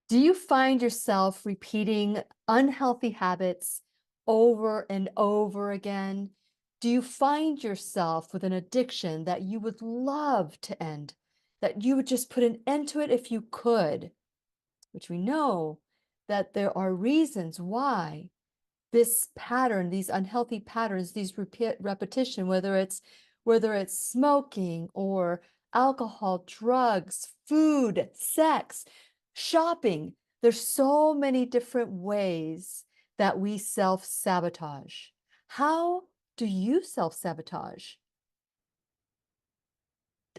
Do you find yourself repeating unhealthy habits over and over again? Do you find yourself with an addiction that you would love to end, that you would just put an end to it if you could? Which we know that there are reasons why this pattern, these unhealthy patterns, these repetition, whether it's smoking or alcohol, drugs, food, sex, shopping. There's so many different ways that we self-sabotage. How do you self-sabotage?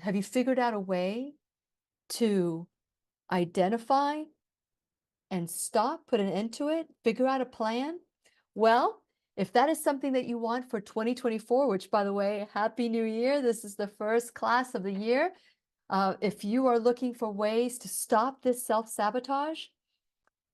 Have you figured out a way to identify and stop, put an end to it, figure out a plan? Well, if that is something that you want for 2024, which by the way, Happy New Year. This is the first class of the year. If you are looking for ways to stop this self-sabotage,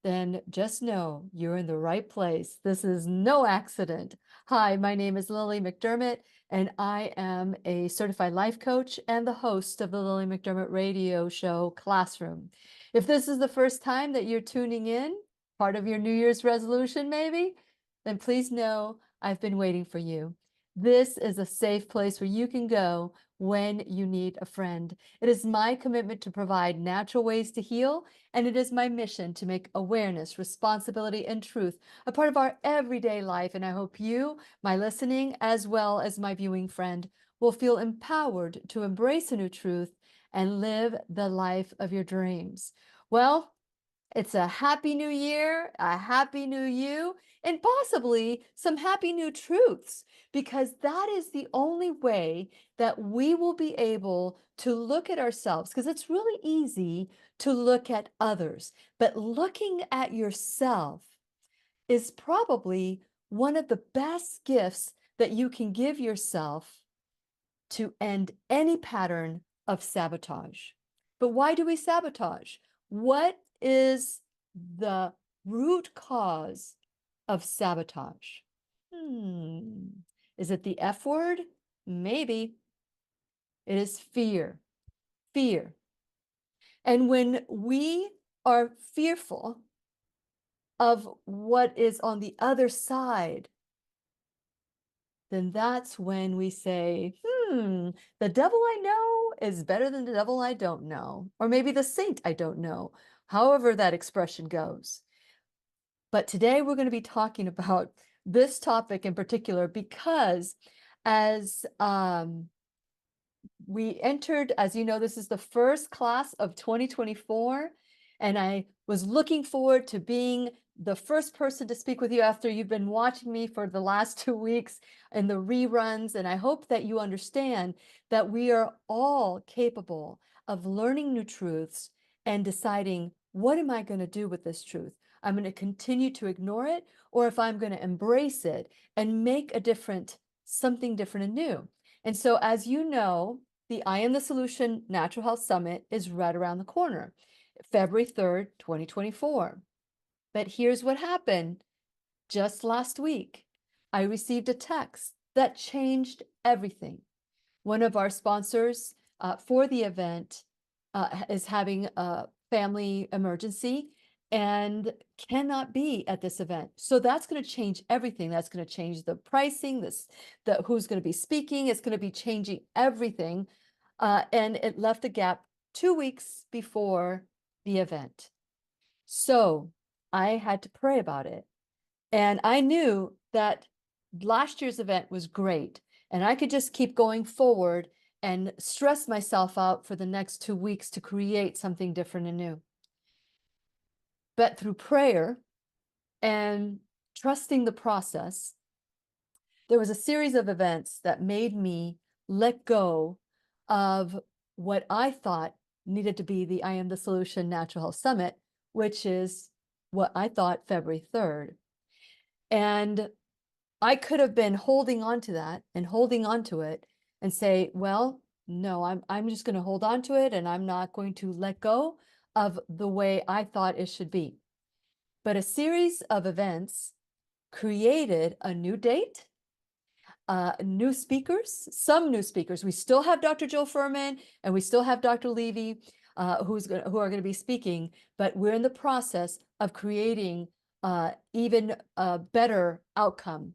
then just know you're in the right place. This is no accident. Hi, my name is Lillian McDermott, and I am a certified life coach and the host of the Lillian McDermott radio show Classroom. If this is the first time that you're tuning in, part of your New Year's resolution maybe, then please know I've been waiting for you. This is a safe place where you can go when you need a friend. It is my commitment to provide natural ways to heal, and it is my mission to make awareness, responsibility, and truth a part of our everyday life. And I hope you, my listening, as well as my viewing friend, will feel empowered to embrace a new truth and live the life of your dreams. Well, it's a happy new year, a happy new you, and possibly some happy new truths, because that is the only way that we will be able to look at ourselves, because it's really easy to look at others, but looking at yourself is probably one of the best gifts that you can give yourself to end any pattern of sabotage. But why do we sabotage? What is the root cause of sabotage? Hmm. Is it the F word? Maybe. It is fear. Fear. And when we are fearful of what is on the other side, then that's when we say, the devil I know is better than the devil I don't know, or maybe the saint I don't know, however that expression goes. But today we're going to be talking about this topic in particular because as we entered, as you know, this is the first class of 2024, and I was looking forward to being the first person to speak with you after you've been watching me for the last 2 weeks in the reruns. And I hope that you understand that we are all capable of learning new truths and deciding, what am I going to do with this truth? I'm going to continue to ignore it, or if I'm going to embrace it and make something different and new. And so, as you know, the I Am the Solution Natural Health Summit is right around the corner, February 3rd, 2024. But here's what happened just last week. I received a text that changed everything. One of our sponsors for the event is having a family emergency and cannot be at this event. So that's going to change everything. That's going to change the pricing, who's going to be speaking. It's going to be changing everything. And it left a gap 2 weeks before the event. So I had to pray about it. And I knew that last year's event was great, and I could just keep going forward and stress myself out for the next 2 weeks to create something different and new. But through prayer and trusting the process, there was a series of events that made me let go of what I thought needed to be the I Am the Solution Natural Health Summit, which is what I thought February 3rd. And I could have been holding on to that and holding on to it and say, well, no, I'm just going to hold on to it, and I'm not going to let go of the way I thought it should be. But a series of events created a new date, new speakers, some new speakers. We still have Dr. Jill Furman and we still have Dr. Levy, who are going to be speaking, but we're in the process of creating even a better outcome,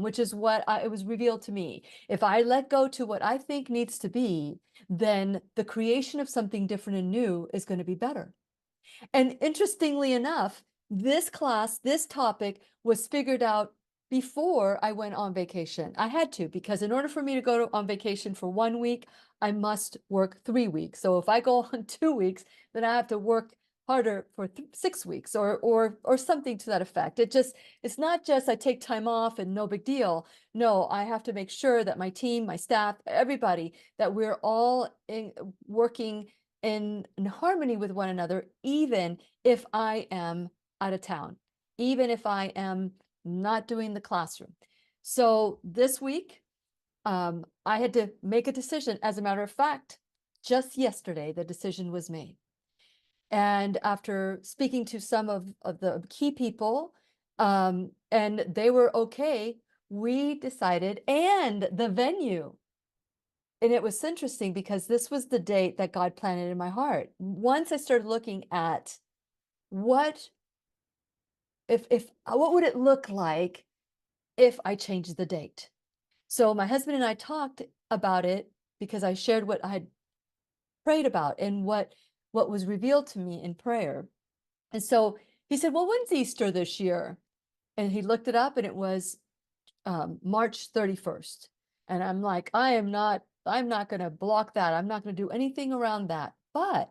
which is what it was revealed to me. If I let go to what I think needs to be, then the creation of something different and new is going to be better. And interestingly enough, this topic was figured out before I went on vacation. I had to, because in order for me to go on vacation for 1 week, I must work 3 weeks. So if I go on 2 weeks, then I have to work harder for 6 weeks or something to that effect. It's not just I take time off and no big deal. No, I have to make sure that my team, my staff, everybody, that we're all working in harmony with one another, even if I am out of town, even if I am not doing the classroom. So this week, I had to make a decision. As a matter of fact, just yesterday, the decision was made. And after speaking to some of the key people, and they were okay, we decided, and the venue. And it was interesting because this was the date that God planted in my heart. Once I started looking at what would it look like if I changed the date? So my husband and I talked about it because I shared what I had prayed about and what was revealed to me in prayer. And so he said, well, when's Easter this year? And he looked it up and it was March 31st. And I'm like, I'm not going to block that. I'm not going to do anything around that. But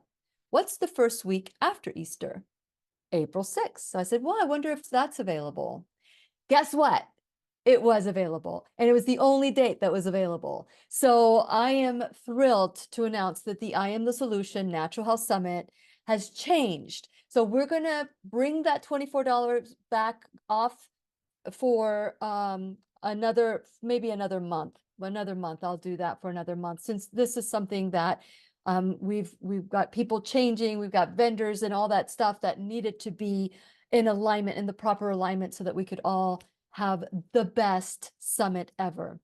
what's the first week after Easter? April 6th. So I said, well, I wonder if that's available. Guess what? It was available, and it was the only date that was available. So I am thrilled to announce that the I Am the Solution Natural Health Summit has changed. So we're going to bring that $24 back off for maybe another month. I'll do that for another month, since this is something that we've got people changing, we've got vendors and all that stuff that needed to be in alignment, in the proper alignment, so that we could all have the best summit ever.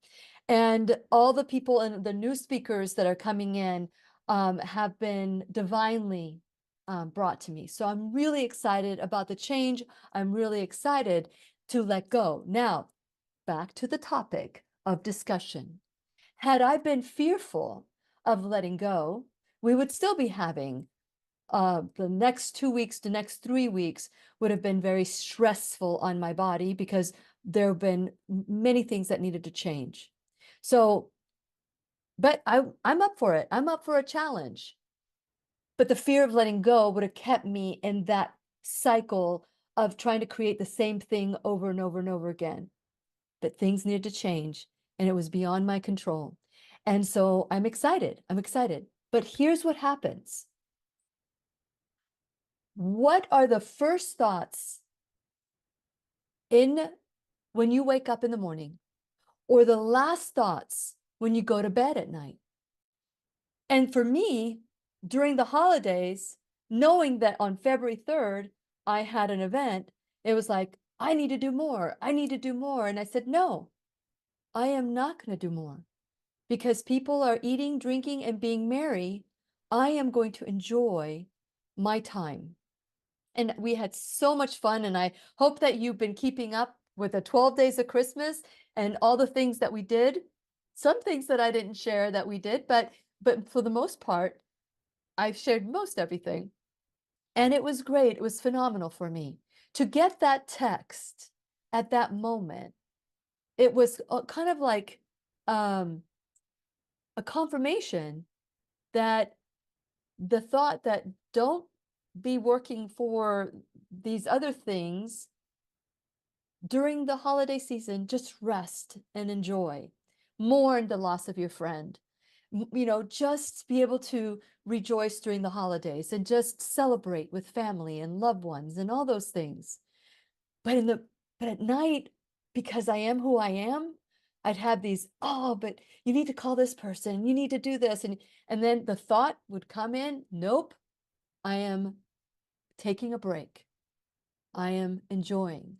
And all the people and the new speakers that are coming in have been divinely brought to me. So I'm really excited about the change. I'm really excited to let go. Now, back to the topic of discussion. Had I been fearful of letting go, we would still be having the next 2 weeks, the next 3 weeks would have been very stressful on my body, because there have been many things that needed to change. So, but I'm up for it. I'm up for a challenge. But the fear of letting go would have kept me in that cycle of trying to create the same thing over and over and over again. But things needed to change, and it was beyond my control. And so I'm excited. But here's what happens. What are the first thoughts when you wake up in the morning, or the last thoughts when you go to bed at night? And for me, during the holidays, knowing that on February 3rd, I had an event, it was like, I need to do more. And I said, no, I am not going to do more, because people are eating, drinking, and being merry. I am going to enjoy my time. And we had so much fun. And I hope that you've been keeping up with the 12 days of Christmas and all the things that we did. Some things that I didn't share that we did, but for the most part, I've shared most everything. And it was great. It was phenomenal for me to get that text at that moment. It was kind of like a confirmation that the thought that don't be working for these other things during the holiday season, just rest and enjoy, mourn the loss of your friend, just be able to rejoice during the holidays and just celebrate with family and loved ones and all those things. But at night, because I am who I am, I'd have these, oh, but you need to call this person, you need to do this. And then the thought would come in, nope, I am taking a break. I am enjoying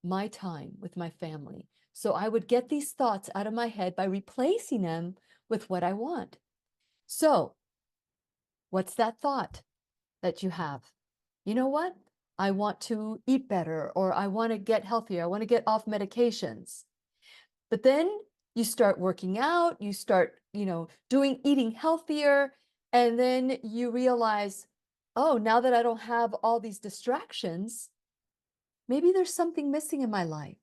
my time with my family. So I would get these thoughts out of my head by replacing them with what I want. So What's that thought that you have? You know what? I want to eat better, or I want to get healthier. I want to get off medications. But then you start working out, you start, eating healthier, and then you realize, oh, now that I don't have all these distractions, maybe there's something missing in my life.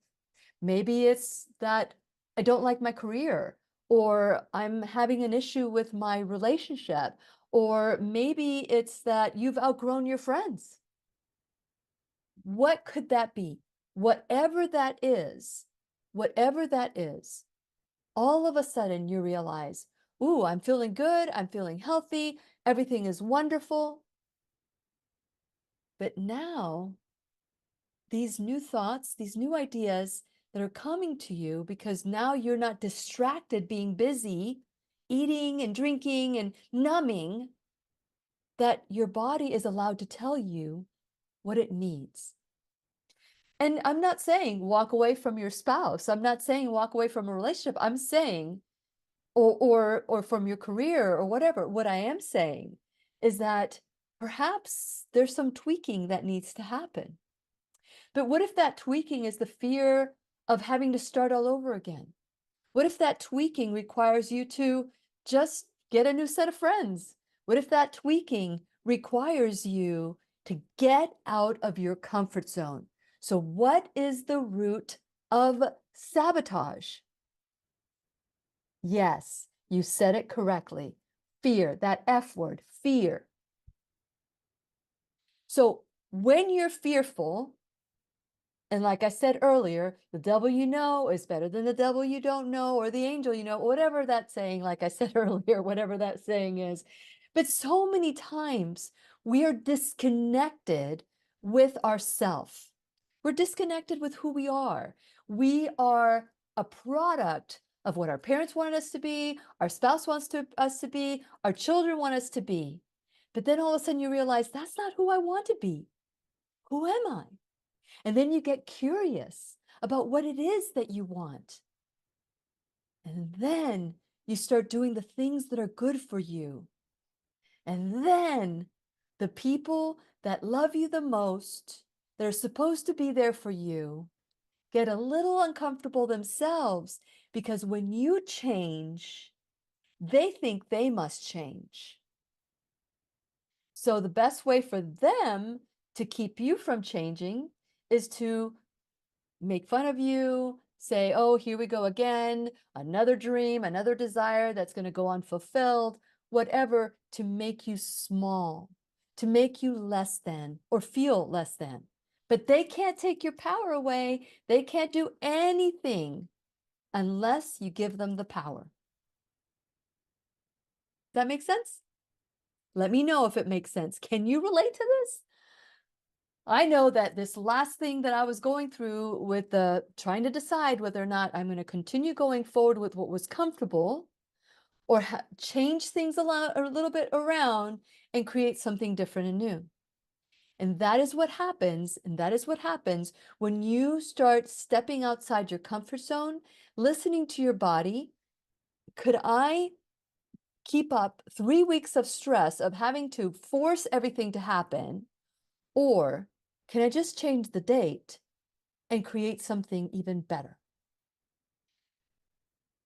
Maybe it's that I don't like my career, or I'm having an issue with my relationship, or maybe it's that you've outgrown your friends. What could that be? Whatever that is, whatever that is, all of a sudden you realize, ooh, I'm feeling good, I'm feeling healthy, everything is wonderful. But now, these new thoughts, these new ideas that are coming to you because now you're not distracted being busy, eating and drinking and numbing, that your body is allowed to tell you what it needs. And I'm not saying walk away from your spouse. I'm not saying walk away from a relationship. I'm saying, or from your career or whatever. What I am saying is that perhaps there's some tweaking that needs to happen. But what if that tweaking is the fear of having to start all over again? What if that tweaking requires you to just get a new set of friends? What if that tweaking requires you to get out of your comfort zone? So, what is the root of sabotage? Yes, you said it correctly. Fear, that F word, fear. So, when you're fearful, and like I said earlier, the devil you know is better than the devil you don't know, or the angel you know, whatever that saying, like I said earlier, whatever that saying is. But so many times we are disconnected with ourself. We're disconnected with who we are. We are a product of what our parents wanted us to be, our spouse wants us to be, our children want us to be. But then all of a sudden you realize that's not who I want to be. Who am I? And then you get curious about what it is that you want. And then you start doing the things that are good for you. And then the people that love you the most, that are supposed to be there for you, get a little uncomfortable themselves because when you change, they think they must change. So the best way for them to keep you from changing is to make fun of you, say, oh, here we go again, another dream, another desire that's going to go unfulfilled, whatever, to make you small, to make you less than or feel less than. But they can't take your power away. They can't do anything unless you give them the power. Does that make sense? Let me know if it makes sense. Can you relate to this? I know that this last thing that I was going through with the trying to decide whether or not I'm going to continue going forward with what was comfortable or change things a little bit around and create something different and new. And that is what happens. And that is what happens when you start stepping outside your comfort zone, listening to your body. Could I keep up 3 weeks of stress of having to force everything to happen? Or can I just change the date and create something even better?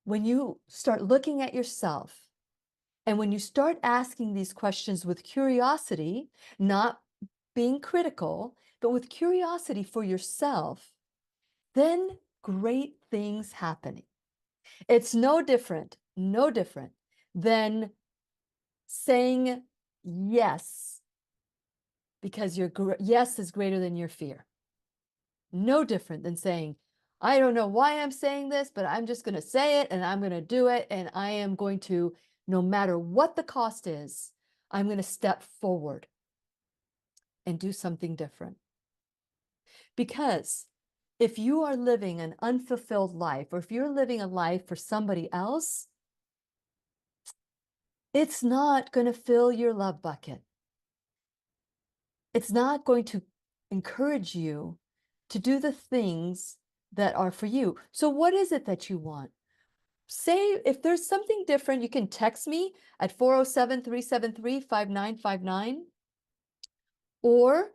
When you start looking at yourself and when you start asking these questions with curiosity, not being critical, but with curiosity for yourself, then great things happen. It's no different than saying yes because your yes is greater than your fear. No different than saying, I don't know why I'm saying this, but I'm just going to say it and I'm going to do it. And I am going to, no matter what the cost is, I'm going to step forward and do something different. Because if you are living an unfulfilled life, or if you're living a life for somebody else, it's not going to fill your love bucket. It's not going to encourage you to do the things that are for you. So what is it that you want? say if there's something different, you can text me at 407-373-5959, or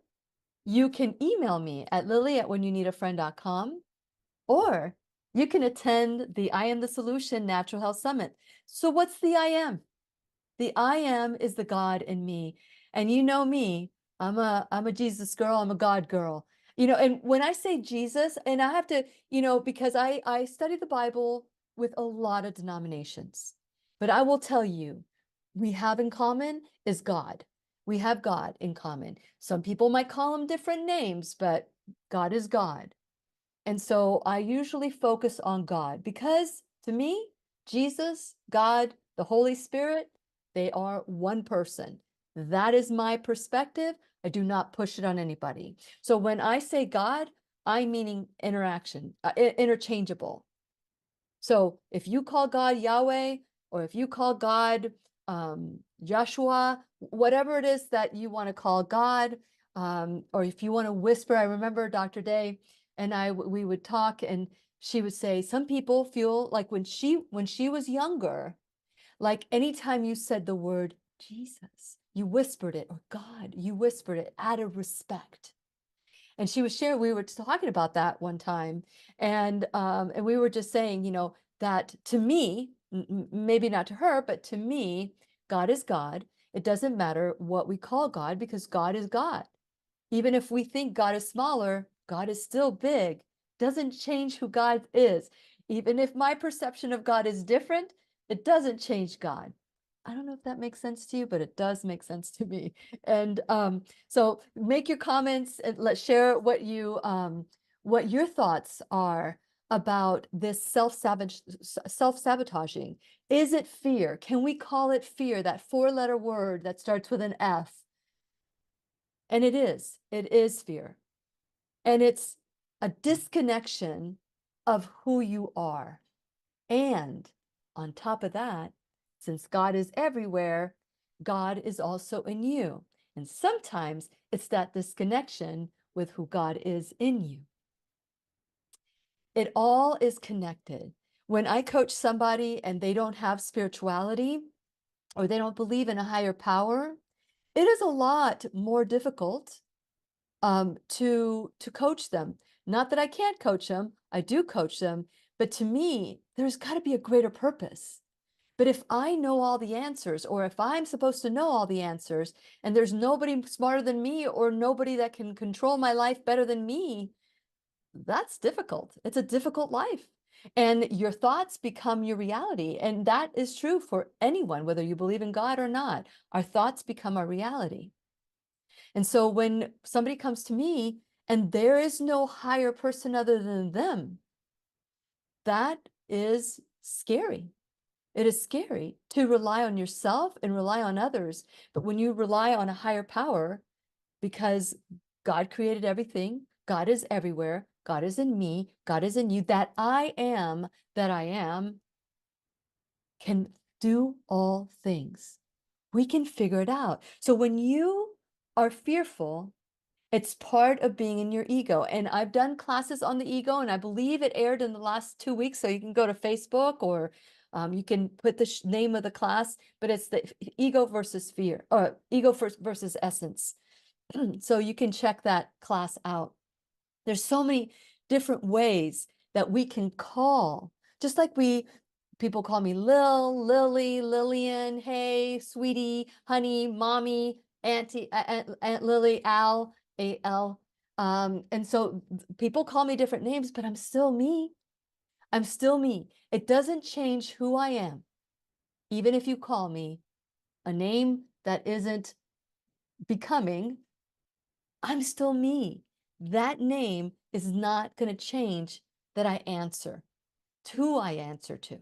you can email me at lily@whenyouneedafriend.com, or you can attend the I Am the Solution Natural Health Summit. So what's the I Am? The I Am is the God in me. And you know me, I'm a Jesus girl, I'm a God girl. And when I say Jesus, and I have to, because I study the Bible with a lot of denominations. But I will tell you, we have in common is God. We have God in common. Some people might call him different names, but God is God. And so I usually focus on God because to me, Jesus, God, the Holy Spirit, they are one person. That is my perspective. I do not push it on anybody. So when I say God, I'm meaning interaction, interchangeable. So if you call God Yahweh, or if you call God Joshua, whatever it is that you want to call God, or if you want to whisper, I remember Dr. Day and we would talk, and she would say some people feel like when she was younger, like anytime you said the word Jesus, you whispered it, or God, you whispered it out of respect. And she was sharing, we were talking about that one time, and we were just saying, that to me, maybe not to her, but to me, God is God. It doesn't matter what we call God because God is God. Even if we think God is smaller, God is still big. Doesn't change who God is. Even if my perception of God is different, it doesn't change God. I don't know if that makes sense to you, but it does make sense to me. And so make your comments and let's share what your thoughts are about this self-sabotaging. Is it fear? Can we call it fear, that 4-letter word that starts with an F? And it is fear. And it's a disconnection of who you are. And on top of that, since God is everywhere, God is also in you. And sometimes it's that disconnection with who God is in you. It all is connected. When I coach somebody and they don't have spirituality, or they don't believe in a higher power, it is a lot more difficult to coach them. Not that I can't coach them, I do coach them, but to me, there's got to be a greater purpose. But if I know all the answers, or if I'm supposed to know all the answers, and there's nobody smarter than me, or nobody that can control my life better than me, that's difficult. It's a difficult life. And your thoughts become your reality. And that is true for anyone, whether you believe in God or not. Our thoughts become our reality. And so when somebody comes to me and there is no higher person other than them, that is scary. It is scary to rely on yourself and rely on others. But when you rely on a higher power, because God created everything, God is everywhere, God is in me, God is in you, that I am can do all things. We can figure it out. So when you are fearful, it's part of being in your ego. And I've done classes on the ego, and I believe it aired in the last 2 weeks. So you can go to Facebook, or you can put the name of the class, but it's the ego versus fear, or ego versus essence. So you can check that class out. There's so many different ways that we can call, just like people call me Lily, Lillian, hey, sweetie, honey, mommy, auntie, Aunt Lily, Al, A-L. And so people call me different names, but I'm still me. I'm still me. It doesn't change who I am. Even if you call me a name that isn't becoming, I'm still me. That name is not going to change that I answer to who I answer to.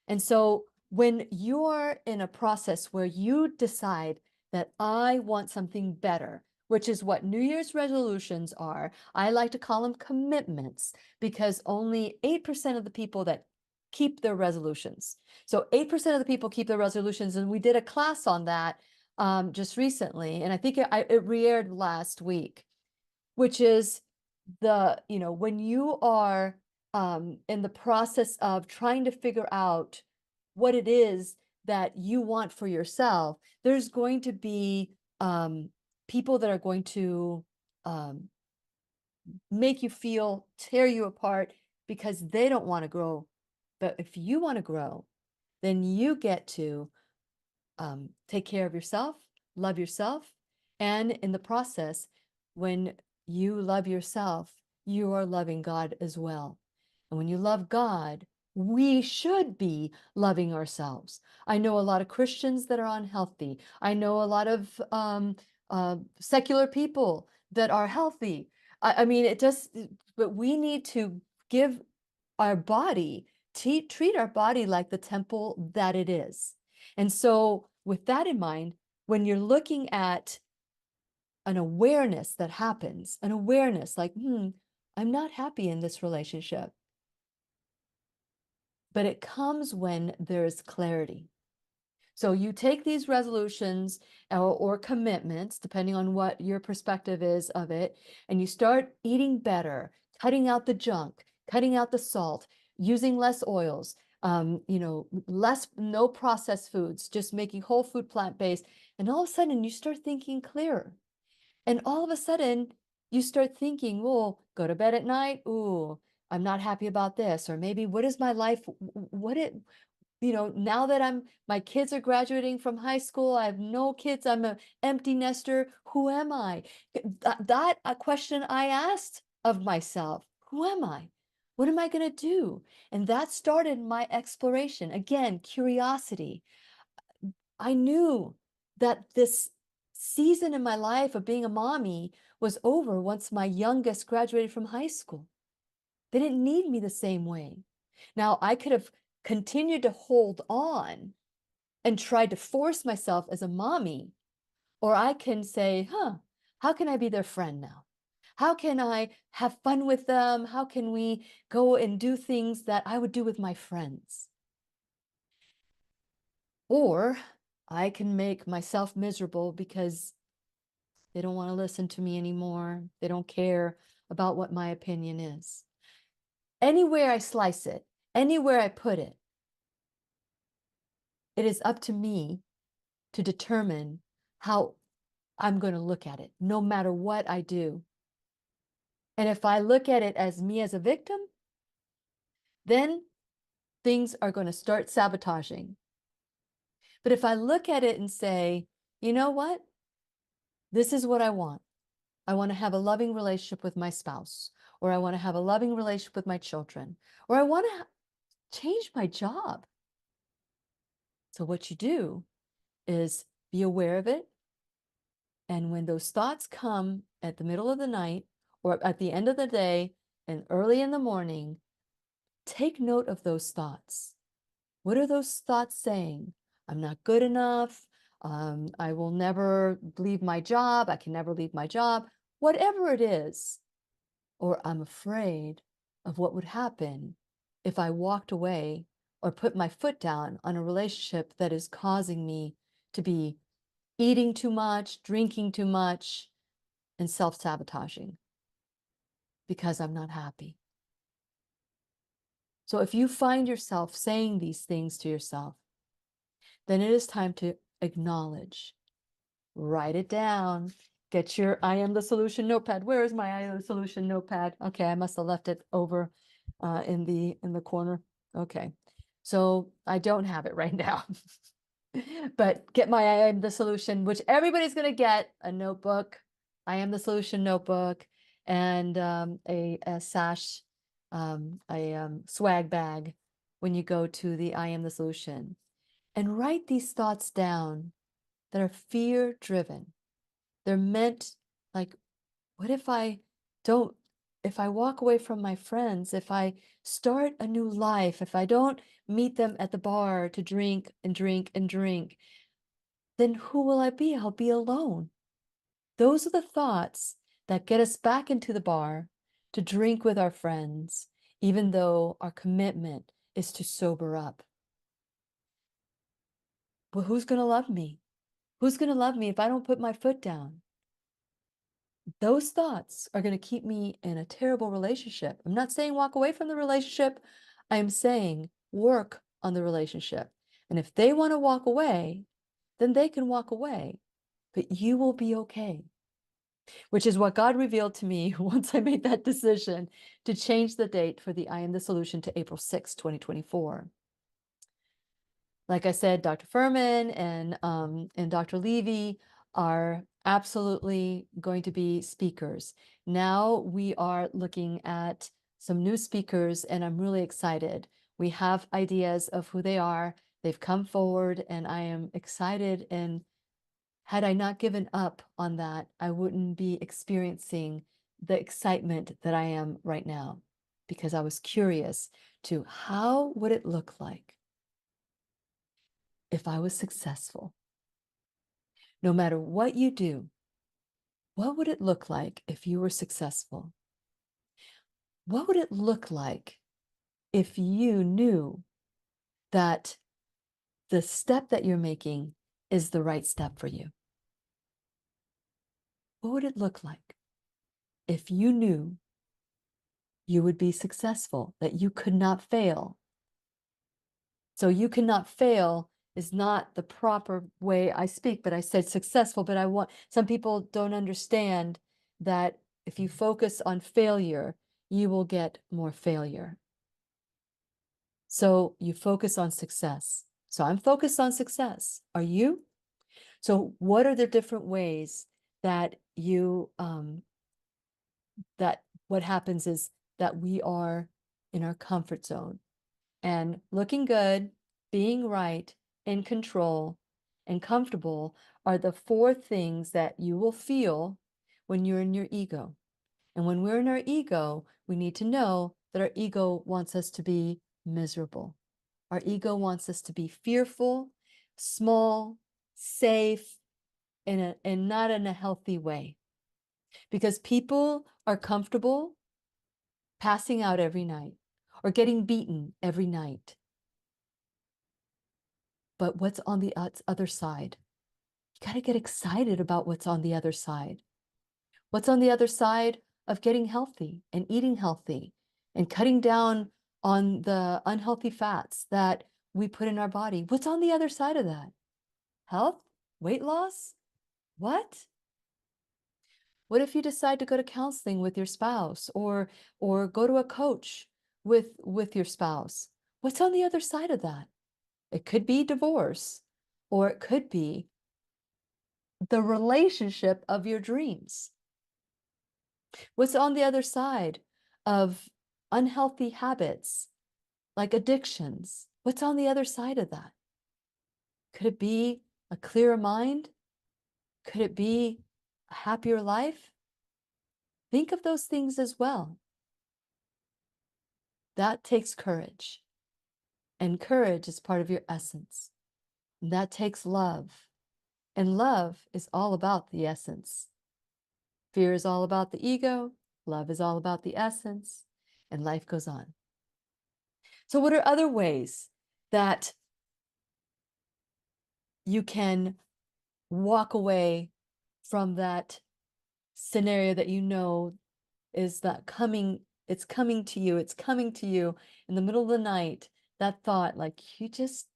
And so when you're in a process where you decide that I want something better, which is what New Year's resolutions are, I like to call them commitments, because only 8% of the people that keep their resolutions. So 8% of the people keep their resolutions. And we did a class on that just recently. And I think it re-aired last week, which is when you are in the process of trying to figure out what it is that you want for yourself, there's going to be people that are going to um, make you feel, tear you apart because they don't want to grow. But if you want to grow, then you get to take care of yourself, love yourself. And in the process, when you love yourself, you are loving God as well. And when you love God, we should be loving ourselves. I know a lot of Christians that are unhealthy. I know a lot of secular people that are healthy. I mean, but we need to give our body, treat our body like the temple that it is. And so, with that in mind, when you're looking at an awareness that happens, an awareness like, I'm not happy in this relationship, but it comes when there's clarity. So you take these resolutions or commitments, depending on what your perspective is of it, and you start eating better, cutting out the junk, cutting out the salt, using less oils, no processed foods, just making whole food plant-based. And all of a sudden you start thinking clearer. And all of a sudden you start thinking, well, go to bed at night. Ooh, I'm not happy about this. Or maybe what is my life? Now that my kids are graduating from high school, I have no kids, I'm an empty nester. Who am I? That a question I asked of myself. Who am I? What am I going to do? And that started my exploration. Again, curiosity. I knew that this season in my life of being a mommy was over once my youngest graduated from high school. They didn't need me the same way. Now, I could have continued to hold on and tried to force myself as a mommy, or I can say, how can I be their friend now? How can I have fun with them? How can we go and do things that I would do with my friends? Or I can make myself miserable because they don't want to listen to me anymore. They don't care about what my opinion is. Anywhere I slice it, anywhere I put it, it is up to me to determine how I'm going to look at it, no matter what I do. And if I look at it as me as a victim, then things are going to start sabotaging. But if I look at it and say, you know what? This is what I want. I want to have a loving relationship with my spouse, or I want to have a loving relationship with my children, or I want to change my job. So what you do is be aware of it. And when those thoughts come at the middle of the night or at the end of the day and early in the morning, take note of those thoughts. What are those thoughts saying? I'm not good enough. I will never leave my job. I can never leave my job. Whatever it is, or I'm afraid of what would happen if I walked away or put my foot down on a relationship that is causing me to be eating too much, drinking too much, and self-sabotaging because I'm not happy. So if you find yourself saying these things to yourself, then it is time to acknowledge, write it down, get your I am the solution notepad. Where is my I am the solution notepad? Okay, I must have left it over in the corner. Okay, so I don't have it right now. But get my I am the solution, which everybody's going to get a notebook, I am the solution notebook, and a sash, swag bag when you go to the I am the solution. And write these thoughts down that are fear driven. They're meant like, what if if I walk away from my friends, if I start a new life, if I don't meet them at the bar to drink and drink and drink, then who will I be? I'll be alone. Those are the thoughts that get us back into the bar to drink with our friends, even though our commitment is to sober up. Well, who's going to love me? Who's going to love me if I don't put my foot down? those thoughts are going to keep me in a terrible relationship. I'm not saying walk away from the relationship. I am saying work on the relationship. And if they want to walk away, then they can walk away, but you will be okay. Which is what God revealed to me once I made that decision to change the date for the I Am the Solution to April 6, 2024. Like I said, Dr. Furman and Dr. Levy are absolutely going to be speakers. Now we are looking at some new speakers, and I'm really excited. We have ideas of who they are. They've come forward, and I am excited. And had I not given up on that, I wouldn't be experiencing the excitement that I am right now, because I was curious to how would it look like if I was successful? No matter what you do, what would it look like if you were successful? What would it look like if you knew that the step that you're making is the right step for you? What would it look like if you knew you would be successful, that you could not fail? So you cannot fail is not the proper way I speak, but I said successful, but I want, some people don't understand that if you focus on failure, you will get more failure. So you focus on success. So I'm focused on success. Are you? So what are the different ways that you, that what happens is that we are in our comfort zone and looking good, being right, in control, and comfortable are the four things that you will feel when you're in your ego. And when we're in our ego, we need to know that our ego wants us to be miserable. Our ego wants us to be fearful, small, safe, and not in a healthy way. Because people are comfortable passing out every night or getting beaten every night. But what's on the other side? You got to get excited about what's on the other side. What's on the other side of getting healthy and eating healthy and cutting down on the unhealthy fats that we put in our body? What's on the other side of that? Health? Weight loss? What? What if you decide to go to counseling with your spouse or go to a coach with your spouse? What's on the other side of that? It could be divorce, or it could be the relationship of your dreams. What's on the other side of unhealthy habits like addictions? What's on the other side of that? Could it be a clearer mind? Could it be a happier life? Think of those things as well. That takes courage, and courage is part of your essence. And that takes love, and love is all about the essence. Fear is all about the ego, love is all about the essence, and life goes on. So what are other ways that you can walk away from that scenario that you know is not coming, it's coming to you, it's coming to you in the middle of the night, that thought like you're just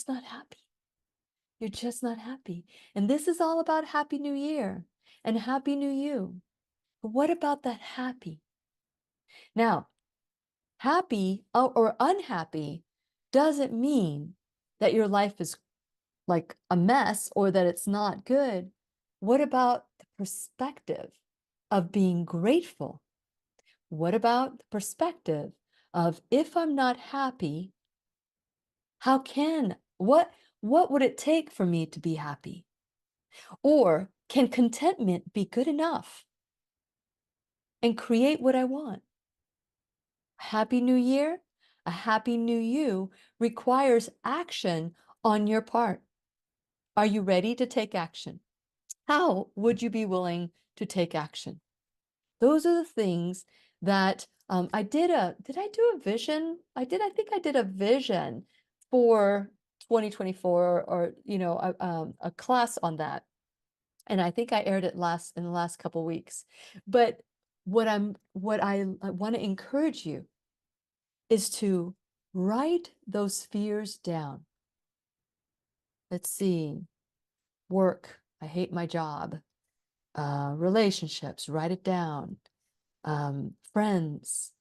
not happy. You're just not happy. And this is all about Happy New Year and Happy New You. But what about that happy? Now, happy or unhappy doesn't mean that your life is like a mess or that it's not good. What about the perspective of being grateful? What about the perspective of if I'm not happy, how can, what would it take for me to be happy? Or can contentment be good enough and create what I want? Happy New Year, a happy new you requires action on your part. Are you ready to take action? How would you be willing to take action? Those are the things that did I do a vision? I think I did a vision for 2024 or you know, a class on that. And I think I aired it in the last couple weeks. But what I want to encourage you is to write those fears down. Let's see, work, I hate my job. Relationships, write it down. Friends,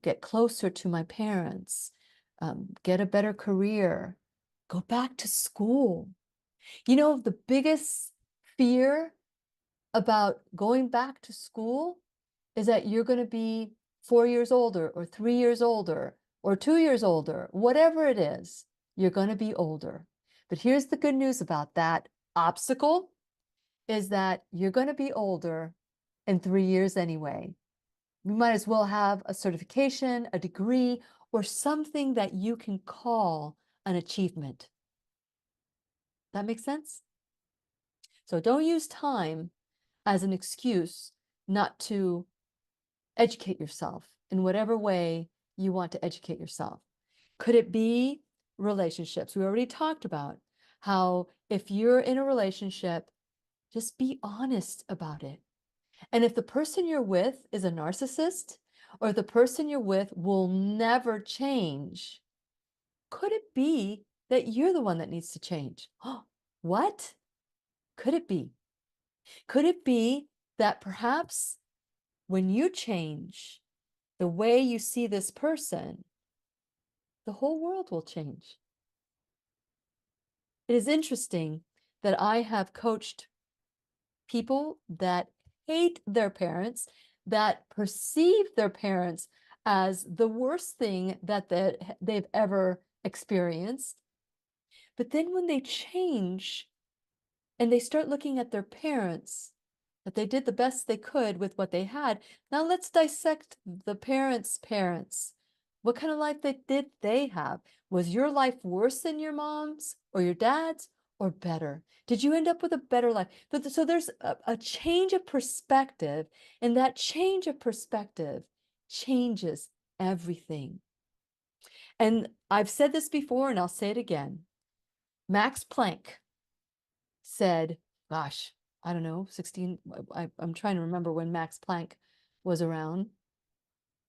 get closer to my parents, get a better career, go back to school. You know, the biggest fear about going back to school is that you're going to be 4 years older or 3 years older or 2 years older, whatever it is, you're going to be older. But here's the good news about that obstacle is that you're going to be older in 3 years anyway. You might as well have a certification, a degree, or something that you can call an achievement. That makes sense? So don't use time as an excuse not to educate yourself in whatever way you want to educate yourself. Could it be relationships? We already talked about how if you're in a relationship, just be honest about it. And if the person you're with is a narcissist, or the person you're with will never change, could it be that you're the one that needs to change? Oh, what? Could it be? Could it be that perhaps when you change the way you see this person, the whole world will change? It is interesting that I have coached people that hate their parents, that perceive their parents as the worst thing that they've ever experienced. But then when they change and they start looking at their parents, that they did the best they could with what they had. Now let's dissect the parents' parents. What kind of life did they have? Was your life worse than your mom's or your dad's or better? Did you end up with a better life? So there's a change of perspective, and that change of perspective changes everything. And I've said this before and I'll say it again. Max Planck said, gosh, I don't know, 16, I'm trying to remember when Max Planck was around.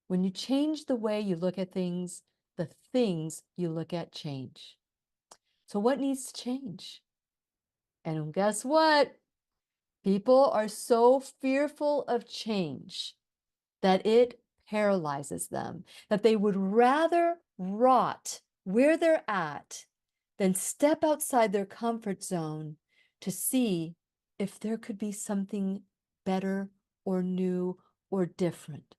When you change the way you look at things, the things you look at change. So what needs to change? And guess what? People are so fearful of change that it paralyzes them, that they would rather rot where they're at than step outside their comfort zone to see if there could be something better or new or different.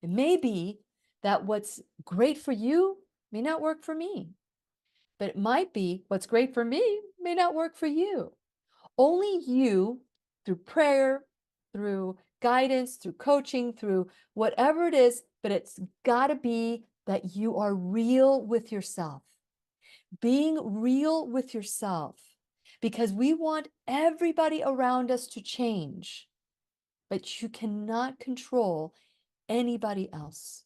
It may be that what's great for you may not work for me, but it might be what's great for me may not work for you. Only you, through prayer, through guidance, through coaching, through whatever it is, but it's got to be that you are real with yourself. Being real with yourself, because we want everybody around us to change, but you cannot control anybody else.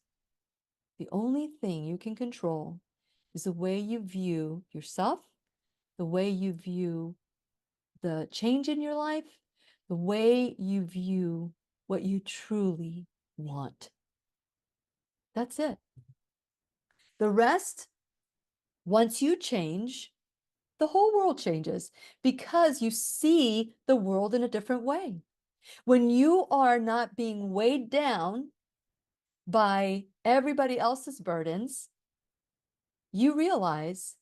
The only thing you can control is the way you view yourself, the way you view the change in your life, the way you view what you truly want. That's it. The rest, once you change, the whole world changes because you see the world in a different way. When you are not being weighed down by everybody else's burdens, you realize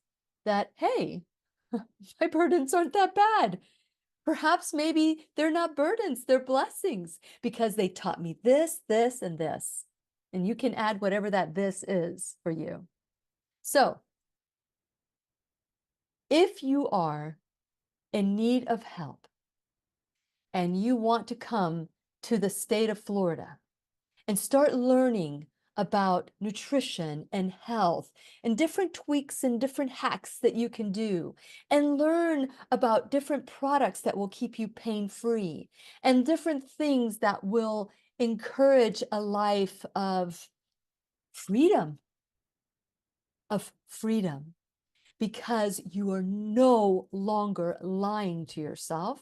that, hey, my burdens aren't that bad. Perhaps maybe they're not burdens, they're blessings because they taught me this, this, and this. And you can add whatever that this is for you. So if you are in need of help and you want to come to the state of Florida and start learning about nutrition and health and different tweaks and different hacks that you can do, and learn about different products that will keep you pain-free and different things that will encourage a life of freedom, because you are no longer lying to yourself,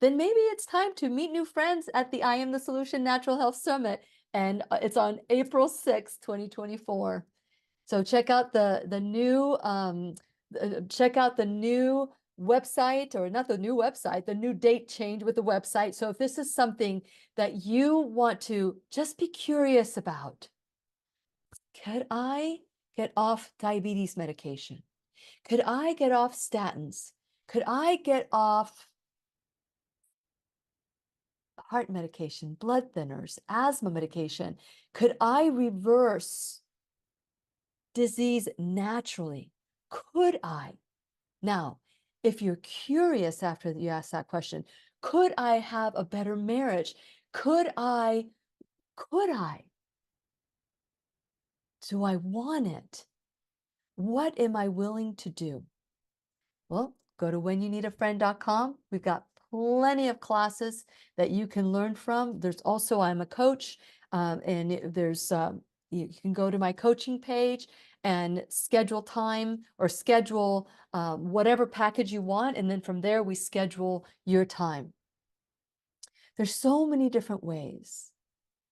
then maybe it's time to meet new friends at the I Am the Solution Natural Health Summit. And it's on April 6th, 2024. So check out the new website, or not the new website, the new date change with the website. So if this is something that you want to just be curious about, could I get off diabetes medication? Could I get off statins? Could I get off heart medication, blood thinners, asthma medication? Could I reverse disease naturally? Could I? Now, if you're curious after you ask that question, could I have a better marriage? Could I? Do I want it? What am I willing to do? Well, go to whenyouneedafriend.com. We've got plenty of classes that you can learn from. There's also, I'm a coach, and there's you can go to my coaching page and schedule time, or schedule whatever package you want, and then from there we schedule your time. There's so many different ways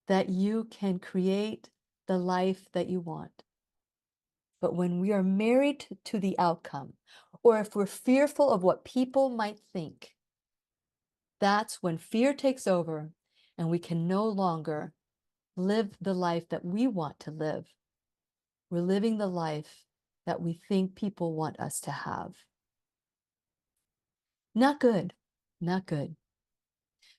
that you can create the life that you want. But when we are married to the outcome, or if we're fearful of what people might think, that's when fear takes over and we can no longer live the life that we want to live. We're living the life that we think people want us to have. Not good, not good.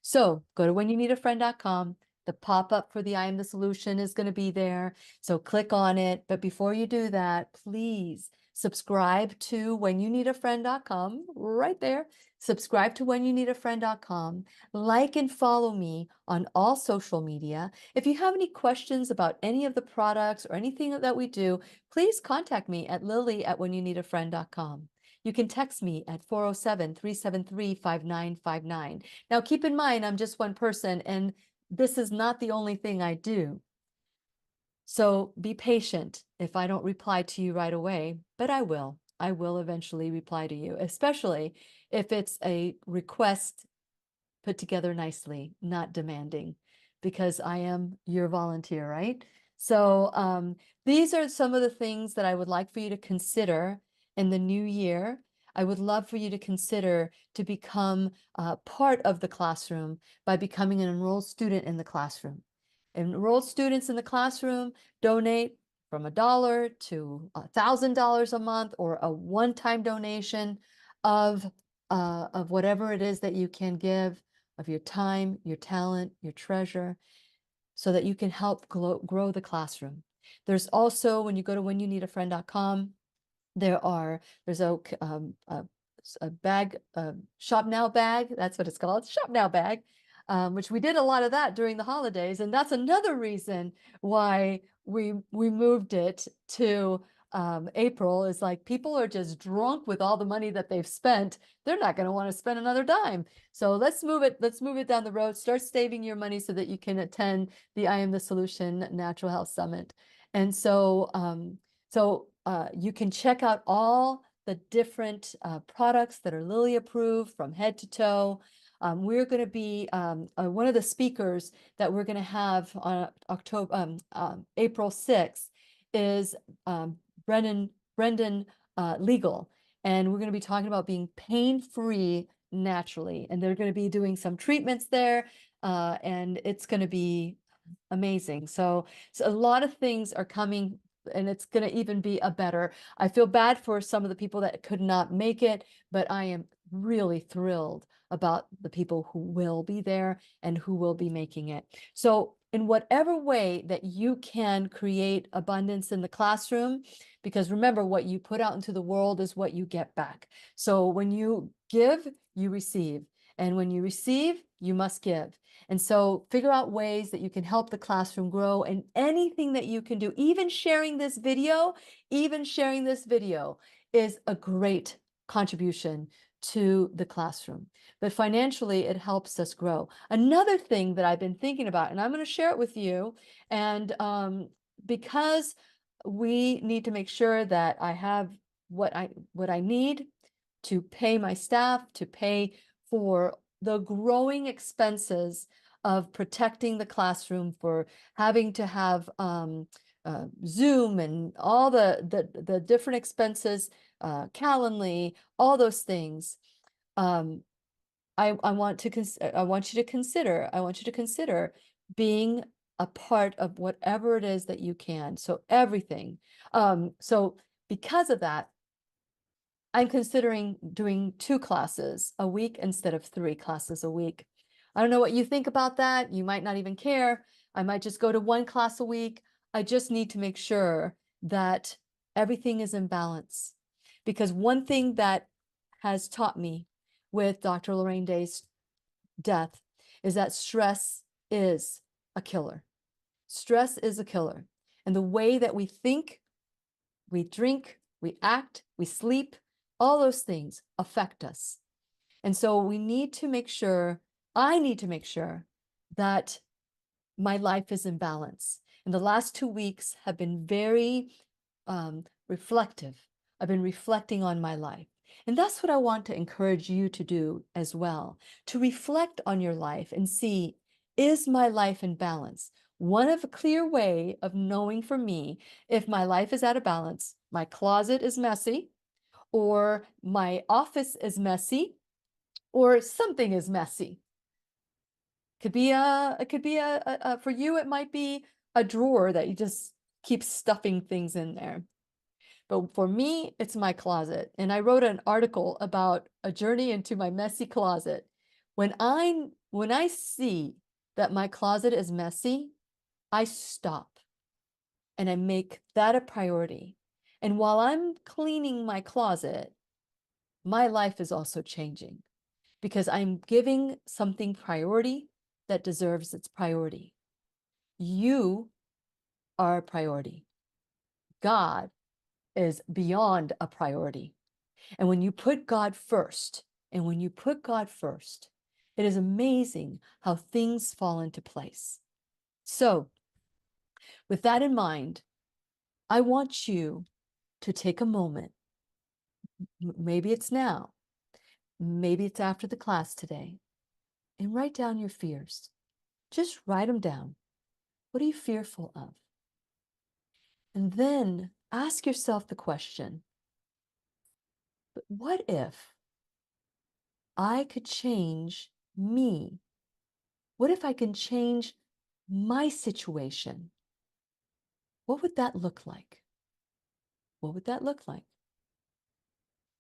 So go to whenyouneedafriend.com. The pop-up for the I Am the Solution is going to be there. So click on it. But before you do that, please subscribe to whenyouneedafriend.com right there. Subscribe to whenyouneedafriend.com. Like and follow me on all social media. If you have any questions about any of the products or anything that we do, please contact me at lily@whenyouneedafriend.com. You can text me at 407-373-5959. Now, keep in mind, I'm just one person, and this is not the only thing I do. So be patient if I don't reply to you right away, but I will. I will eventually reply to you, especially if it's a request put together nicely, not demanding, because I am your volunteer, right? So these are some of the things that I would like for you to consider in the new year. I would love for you to consider to become part of the classroom by becoming an enrolled student in the classroom. Enrolled students in the classroom donate from $1 to $1,000 a month, or a one-time donation of whatever it is that you can give, of your time, your talent, your treasure, so that you can help grow the classroom. There's also, when you go to whenyouneedafriend.com, there's a bag, Shop Now bag, that's what it's called, Shop Now bag, which we did a lot of that during the holidays. And that's another reason why we moved it to April, is like people are just drunk with all the money that they've spent. They're not going to want to spend another dime. So let's move it down the road. Start saving your money so that you can attend the I Am the Solution Natural Health Summit. And so you can check out all the different products that are Lilly approved from head to toe. We're going to be one of the speakers that we're going to have on April 6th is Brendan Legal, and we're going to be talking about being pain-free naturally. And they're going to be doing some treatments there, and it's going to be amazing. So a lot of things are coming, and it's going to even be a better. I feel bad for some of the people that could not make it, but I am really thrilled about the people who will be there and who will be making it. So in whatever way that you can create abundance in the classroom, because remember, what you put out into the world is what you get back. So when you give, you receive. And when you receive, you must give. And so figure out ways that you can help the classroom grow, and anything that you can do, even sharing this video is a great contribution to the classroom. But financially, it helps us grow. Another thing that I've been thinking about, and I'm going to share it with you, and because we need to make sure that I have what I need to pay my staff, to pay for the growing expenses of protecting the classroom, for having to have Zoom and all the different expenses, Calendly, all those things. I want you to consider being a part of whatever it is that you can. So everything. So because of that, I'm considering doing 2 classes a week instead of 3 classes a week. I don't know what you think about that. You might not even care. I might just go to 1 class a week. I just need to make sure that everything is in balance. Because one thing that has taught me with Dr. Lorraine Day's death is that stress is a killer. Stress is a killer. And the way that we think, we drink, we act, we sleep, all those things affect us. And so we need to make sure, I need to make sure that my life is in balance. And the last 2 weeks have been very reflective. I've been reflecting on my life. And that's what I want to encourage you to do as well, to reflect on your life and see, is my life in balance? One of a clear way of knowing for me if my life is out of balance, my closet is messy, or my office is messy, or something is messy. It could be for you, it might be a drawer that you just keep stuffing things in there. But for me, it's my closet. And I wrote an article about a journey into my messy closet. When I see that my closet is messy, I stop and I make that a priority. And while I'm cleaning my closet, my life is also changing because I'm giving something priority that deserves its priority. You are a priority. God is beyond a priority. And when you put God first, it is amazing how things fall into place. So, with that in mind, I want you to take a moment. Maybe it's now, maybe it's after the class today, and write down your fears. Just write them down. What are you fearful of? And then ask yourself the question, but what if I could change me? What if I can change my situation? What would that look like? What would that look like?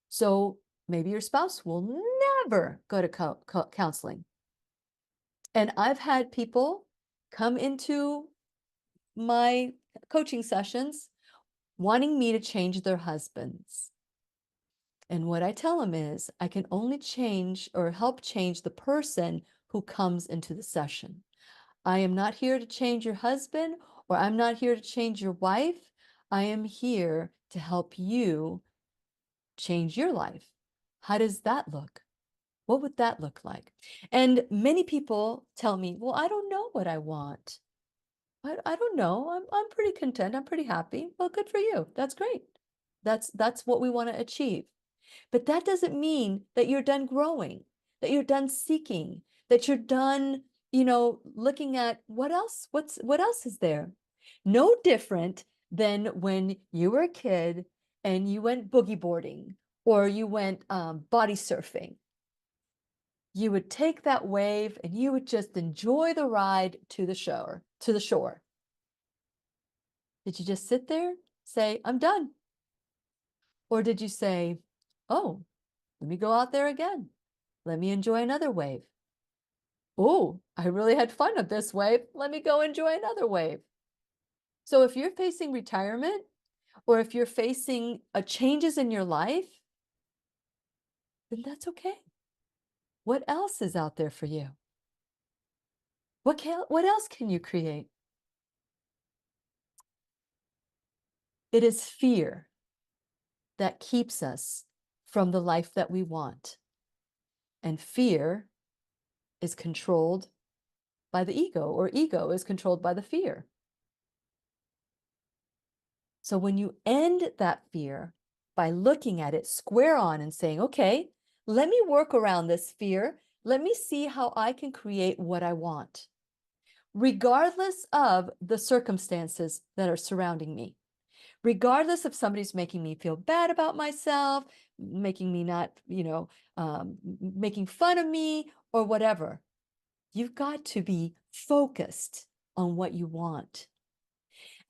So maybe your spouse will never go to counseling. And I've had people come into my coaching sessions wanting me to change their husbands. And what I tell them is, I can only change or help change the person who comes into the session. I am not here to change your husband, or I'm not here to change your wife. I am here to help you change your life. How does that look? What would that look like? And many people tell me, well, I don't know what I want. I don't know. I'm pretty content. I'm pretty happy. Well, good for you. That's great. That's what we want to achieve. But that doesn't mean that you're done growing, that you're done seeking, that you're done, looking at what else is there? No different than when you were a kid and you went boogie boarding or you went body surfing. You would take that wave and you would just enjoy the ride to the shore. Did you just sit there, say, I'm done? Or did you say, oh, let me go out there again. Let me enjoy another wave. Oh, I really had fun with this wave. Let me go enjoy another wave. So if you're facing retirement, or if you're facing changes in your life, then that's okay. What else is out there for you? What else can you create? It is fear that keeps us from the life that we want. And fear is controlled by the ego, or ego is controlled by the fear. So when you end that fear, by looking at it square on and saying, okay, let me work around this fear. Let me see how I can create what I want, regardless of the circumstances that are surrounding me, regardless if somebody's making me feel bad about myself, making me not, making fun of me or whatever. You've got to be focused on what you want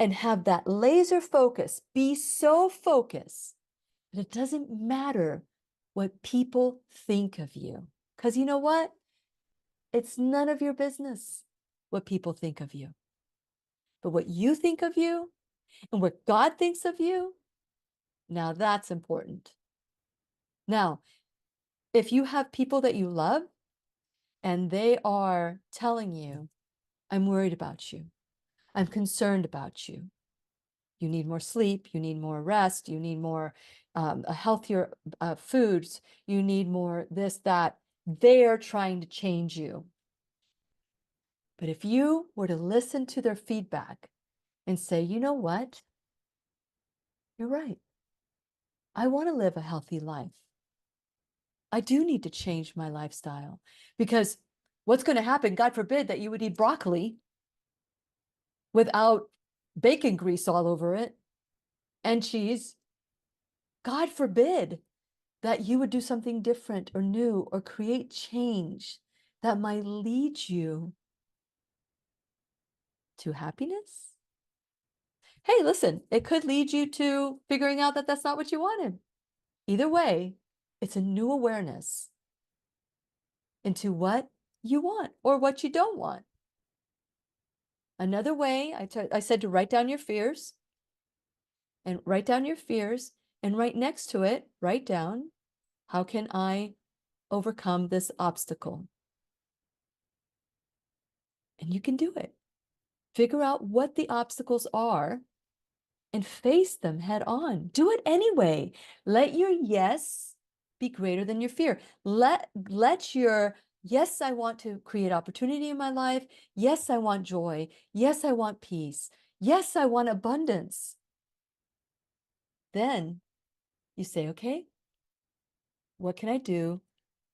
and have that laser focus. Be so focused that it doesn't matter what people think of you. Because you know what? It's none of your business what people think of you. But what you think of you and what God thinks of you, now that's important. Now, if you have people that you love and they are telling you, I'm worried about you, I'm concerned about you, you need more sleep, you need more rest, you need more healthier foods, you need more this, that, they're trying to change you. But if you were to listen to their feedback and say, you know what? You're right. I want to live a healthy life. I do need to change my lifestyle because what's going to happen, God forbid, that you would eat broccoli without bacon grease all over it and cheese. God forbid that you would do something different or new or create change that might lead you to happiness. Hey, listen, it could lead you to figuring out that that's not what you wanted. Either way, it's a new awareness into what you want or what you don't want. Another way, I said to write down your fears and write down your fears and right next to it, write down, how can I overcome this obstacle? And you can do it. Figure out what the obstacles are and face them head on. Do it anyway. Let your yes be greater than your fear. Let your yes, I want to create opportunity in my life. Yes, I want joy. Yes, I want peace. Yes, I want abundance. Then you say, okay, what can I do?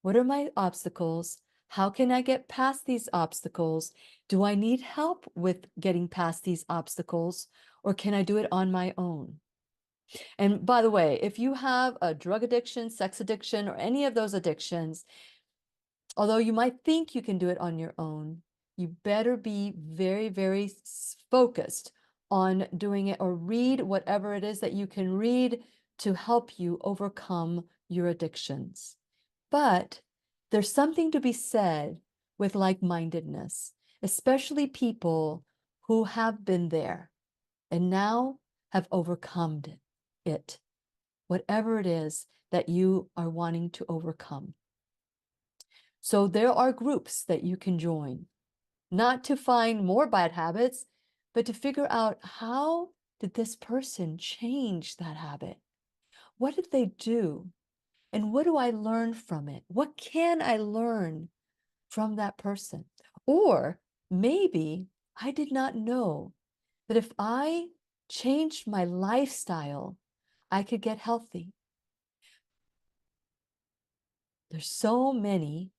What are my obstacles? How can I get past these obstacles? Do I need help with getting past these obstacles, or can I do it on my own? And by the way, if you have a drug addiction, sex addiction, or any of those addictions, although you might think you can do it on your own, you better be very, very focused on doing it or read whatever it is that you can read to help you overcome your addictions. But there's something to be said with like-mindedness, especially people who have been there and now have overcome it, whatever it is that you are wanting to overcome. So there are groups that you can join, not to find more bad habits, but to figure out, how did this person change that habit? What did they do? And what do I learn from it? What can I learn from that person? Or maybe I did not know that if I changed my lifestyle, I could get healthy. There's so many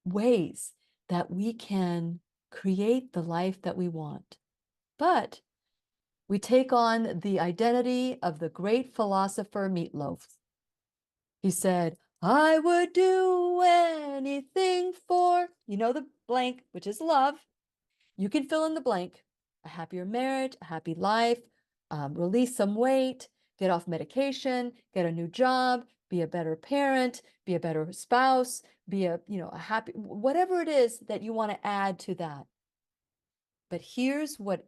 ways that we can create the life that we want. But we take on the identity of the great philosopher Meatloaf. He said, I would do anything for, the blank, which is love. You can fill in the blank. A happier marriage, a happy life, release some weight, get off medication, get a new job, be a better parent, be a better spouse, be a happy, whatever it is that you want to add to that. But here's what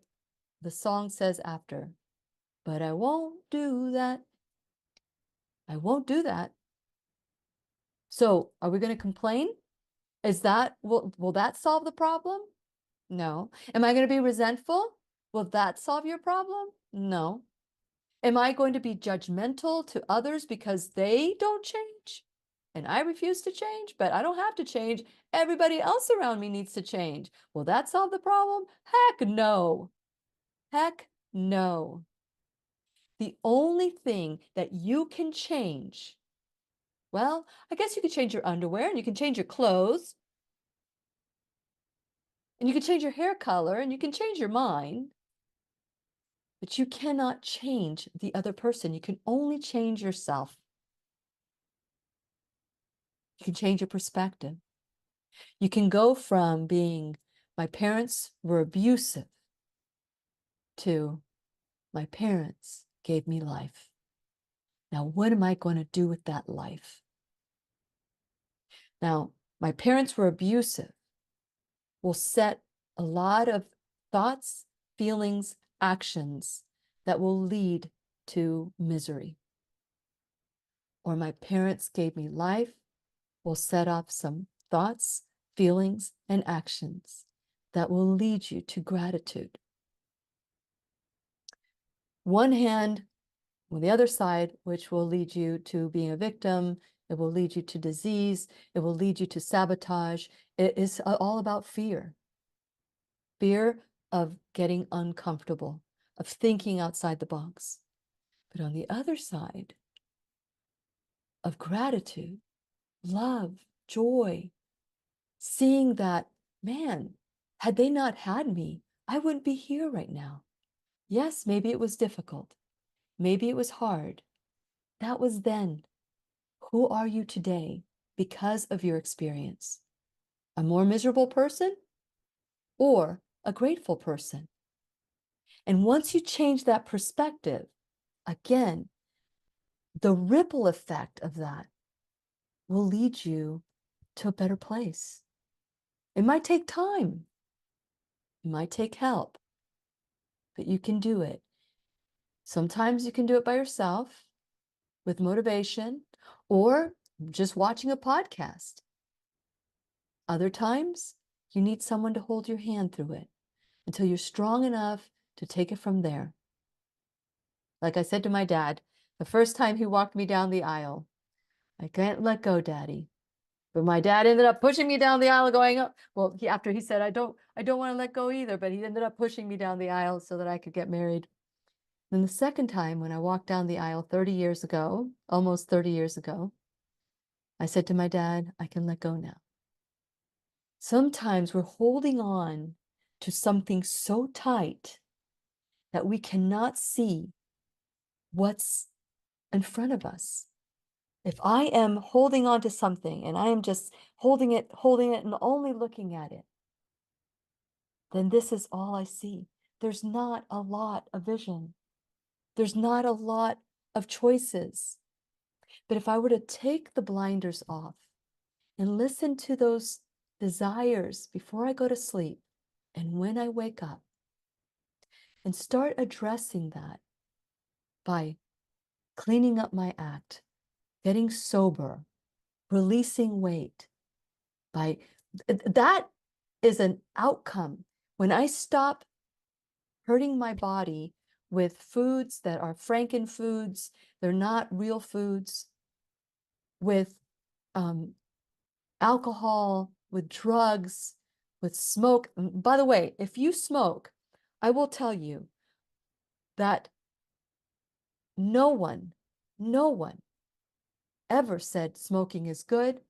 the song says after. But I won't do that. I won't do that. So are we going to complain? Will that solve the problem? No. Am I going to be resentful? Will that solve your problem? No. Am I going to be judgmental to others because they don't change? And I refuse to change, but I don't have to change. Everybody else around me needs to change. Will that solve the problem? Heck no. Heck no. the only thing that you can change, well, I guess you could change your underwear and you can change your clothes and you can change your hair color and you can change your mind, but you cannot change the other person. You can only change yourself. You can change your perspective. You can go from being, my parents were abusive, to my parents gave me life. Now, what am I going to do with that life? Now, my parents were abusive will set a lot of thoughts, feelings, actions that will lead to misery. Or my parents gave me life will set off some thoughts, feelings, and actions that will lead you to gratitude. One hand, on the other side, which will lead you to being a victim, it will lead you to disease, it will lead you to sabotage. It is all about fear. Fear of getting uncomfortable, of thinking outside the box. But on the other side of gratitude, love, joy, seeing that, man, had they not had me, I wouldn't be here right now. Yes, maybe it was difficult. Maybe it was hard. That was then. Who are you today because of your experience? A more miserable person or a grateful person? And once you change that perspective, again, the ripple effect of that will lead you to a better place. It might take time. It might take help, but you can do it. Sometimes you can do it by yourself with motivation or just watching a podcast. Other times, you need someone to hold your hand through it until you're strong enough to take it from there. Like I said to my dad, the first time he walked me down the aisle, I can't let go, Daddy. But my dad ended up pushing me down the aisle going up. Well, after he said, I don't want to let go either, but he ended up pushing me down the aisle so that I could get married. Then the second time when I walked down the aisle 30 years ago, almost 30 years ago, I said to my dad, I can let go now. Sometimes we're holding on to something so tight that we cannot see what's in front of us. If I am holding on to something and I am just holding it and only looking at it, then this is all I see. There's not a lot of vision. There's not a lot of choices. But if I were to take the blinders off and listen to those desires before I go to sleep and when I wake up, and start addressing that by cleaning up my act, getting sober, releasing weight, by that is an outcome. When I stop hurting my body with foods that are Franken foods, they're not real foods, with alcohol, with drugs, with smoke. By the way, if you smoke, I will tell you that no one ever said smoking is good.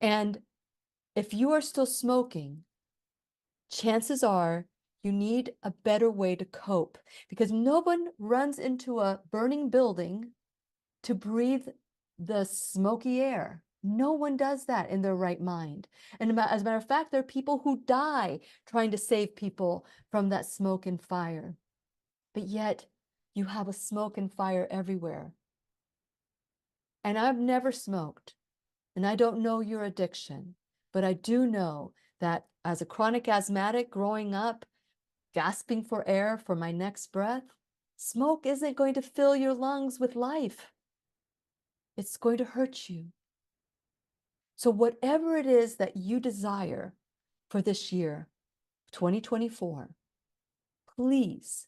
And if you are still smoking, chances are you need a better way to cope, because no one runs into a burning building to breathe the smoky air. No one does that in their right mind. And as a matter of fact, there are people who die trying to save people from that smoke and fire. But yet you have a smoke and fire everywhere. And I've never smoked, and I don't know your addiction, but I do know that as a chronic asthmatic growing up, gasping for air for my next breath, smoke isn't going to fill your lungs with life. It's going to hurt you. So whatever it is that you desire for this year, 2024, please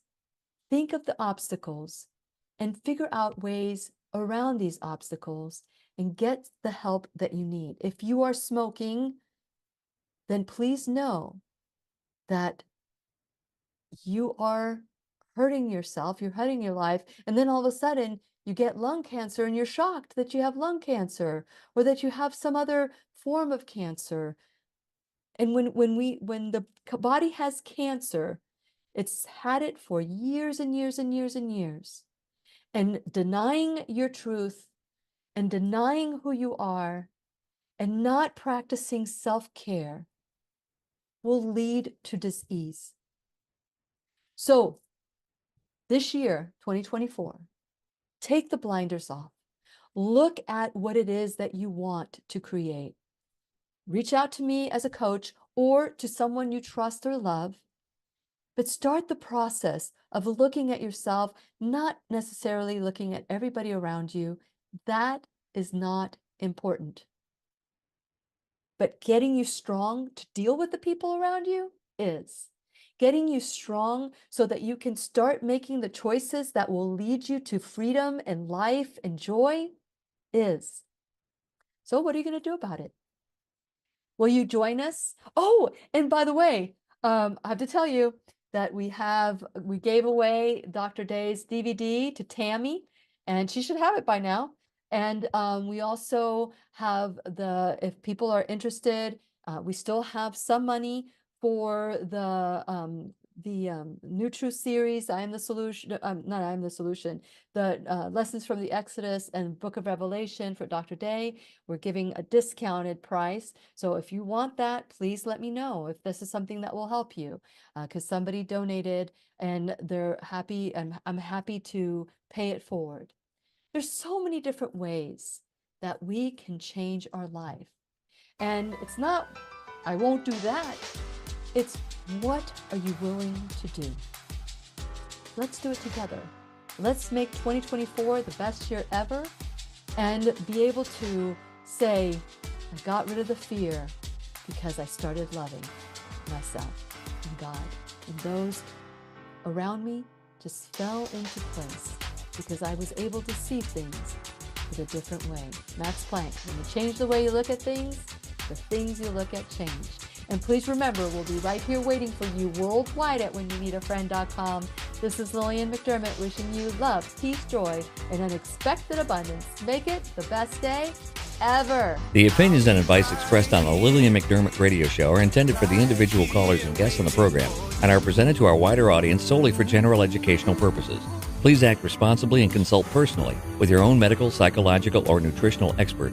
think of the obstacles and figure out ways around these obstacles and get the help that you need. If you are smoking, then please know that you are hurting yourself, you're hurting your life, and then all of a sudden you get lung cancer and you're shocked that you have lung cancer or that you have some other form of cancer. And when the body has cancer, it's had it for years and years and years and years. And denying your truth and denying who you are and not practicing self-care will lead to disease. So this year, 2024, take the blinders off. Look at what it is that you want to create. Reach out to me as a coach or to someone you trust or love, but start the process of looking at yourself, not necessarily looking at everybody around you. That is not important. But getting you strong to deal with the people around you is. Getting you strong so that you can start making the choices that will lead you to freedom and life and joy is. So what are you going to do about it? Will you join us? Oh, and by the way, I have to tell you that we gave away Dr. Day's DVD to Tammy, and she should have it by now. And we also have if people are interested, we still have some money for the New Truth series. I am the solution. Not I am the solution. The lessons from the Exodus and Book of Revelation for Dr. Day. We're giving a discounted price. So if you want that, please let me know if this is something that will help you, because somebody donated and they're happy, and I'm happy to pay it forward. There's so many different ways that we can change our life. And it's not, I won't do that. It's what are you willing to do? Let's do it together. Let's make 2024 the best year ever and be able to say, I got rid of the fear because I started loving myself and God. And those around me just fell into place because I was able to see things in a different way. Max Planck, when you change the way you look at things, the things you look at change. And please remember, we'll be right here waiting for you worldwide at whenyouneedafriend.com. This is Lillian McDermott wishing you love, peace, joy, and unexpected abundance. Make it the best day ever. The opinions and advice expressed on the Lillian McDermott radio show are intended for the individual callers and guests on the program and are presented to our wider audience solely for general educational purposes. Please act responsibly and consult personally with your own medical, psychological, or nutritional expert